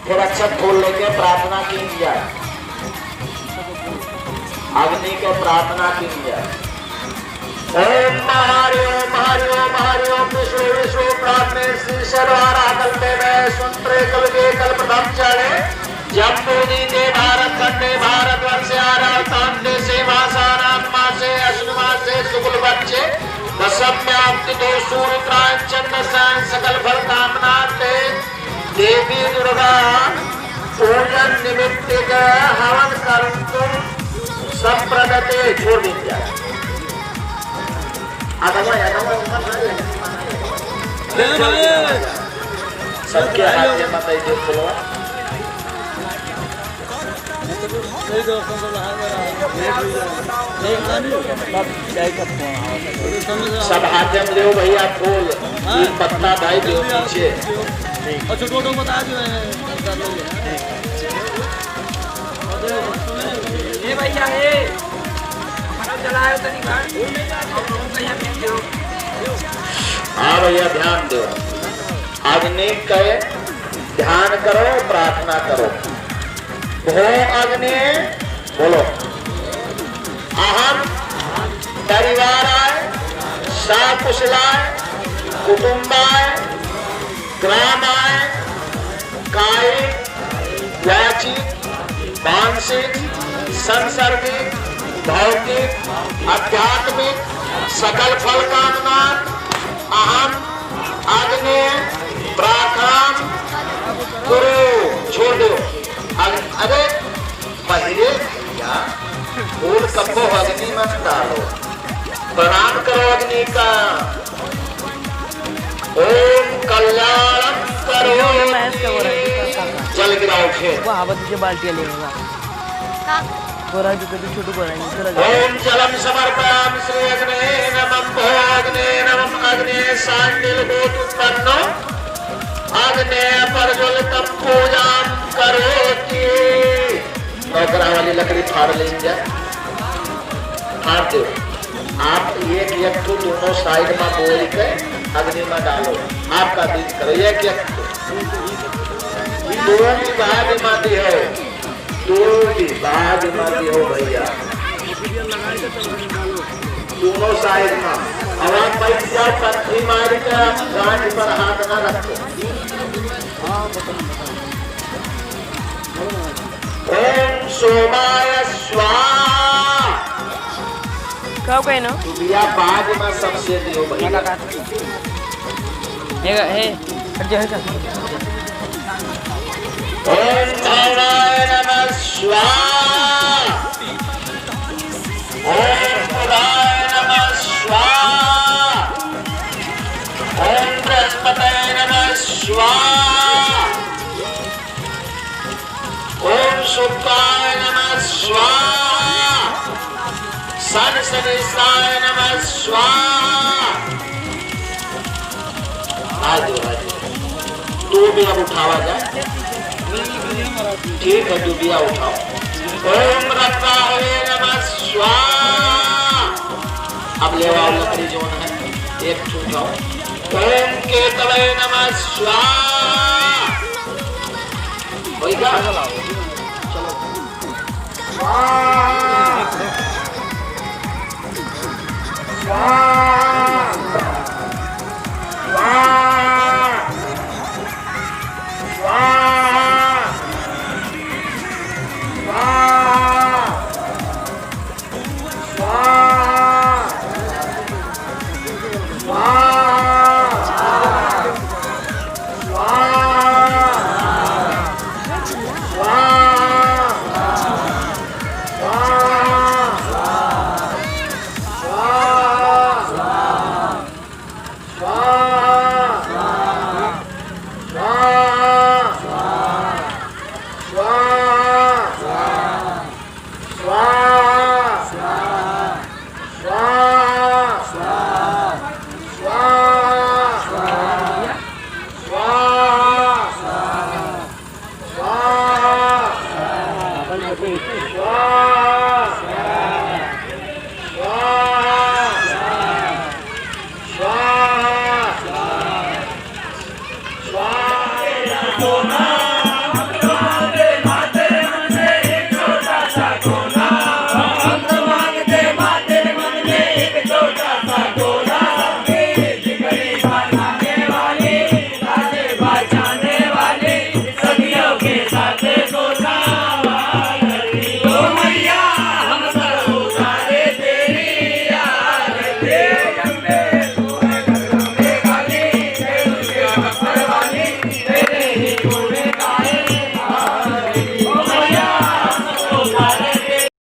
फिर अक्षत फूल लेके प्रार्थना की जाए, अग्नि के प्रार्थना की जाए। ओम हरि ओम हरि ओम हरि ओम विष्णु विष्णु प्रार्थने श्री सर्वारा कल्पे में सुंत्रे कल्पे कल्पतम चले जम्बूदी दे भारत खंडे भारतवर्ष आरातांडे से मासानात्मा से अश्विमा से शुक्ल बच्चे दशम्याप्ति दो सूर्य त्राण चंद्र सायन सकल फल कामना ते देवी दुर्गा पूजन निमित्त हवन कर्तुम संप्रदते छोड़ दीजिए। सबके हाथ में मत दे खुलवा सब हाथ में ले भैया फूल पत्ता भाई दो पीछे बता दो भैया हाँ भैया ध्यान दो, अग्नि के ध्यान करो प्रार्थना करो। भो अग्नि बोलो अहम परिवाराय सकुशलाय कुटुंबाय ग्रामाय कायिक वाचिक मानसिक सांसर्गिक भौतिक आध्यात्मिक सकल फल कामना अहम अग्नि प्रार्थना करो। छोड़ दो अरे पहले फूल कपो अग्नि मत डालो, प्रणाम करो अग्नि का। ओम कल्याणम करो जल गिराओ फिर बाल्टियां लेगा ओम जलम समर्पयामि श्री अग्ने नमः भोग्ने नमः अग्ने सांडिल भूत उत्पन्नो अग्ने प्रज्वलितम पूजाम करोति। नौकरा वाली लकड़ी फाड़ लेंगे, फाड़ दो आप। एक एक तो दोनों साइड में बोल के अग्नि में डालो, आपका बीज करो। एक एक दो विभाग माती हो, दो विभाग माती हो भैया दोनों साइड में। अब आप पैसा पत्थरी मार के गांठ पर हाथ न रखो। ओम सोमाय स्वाहा क्या कहे ना बिया बाद में सबसे दियो भैया। ओम भवाय नमः स्वाहा ओम बुधाय नमः स्वाहा ओम बृहस्पतये नमः स्वाहा ओम शुक्राय नमः स्वाहा शनिश्चराय नमः स्वाहा। आजो तो भी अब उठावा जाए, ठीक है तो दिया उठाओ। ओम रत्नाहवे नमः स्वाहा। अब ले आओ लकड़ी जो है एक उठाओ। ओम केतवे नमः स्वाहा। होगा चलो स्वाहा स्वाहा स्वाहा।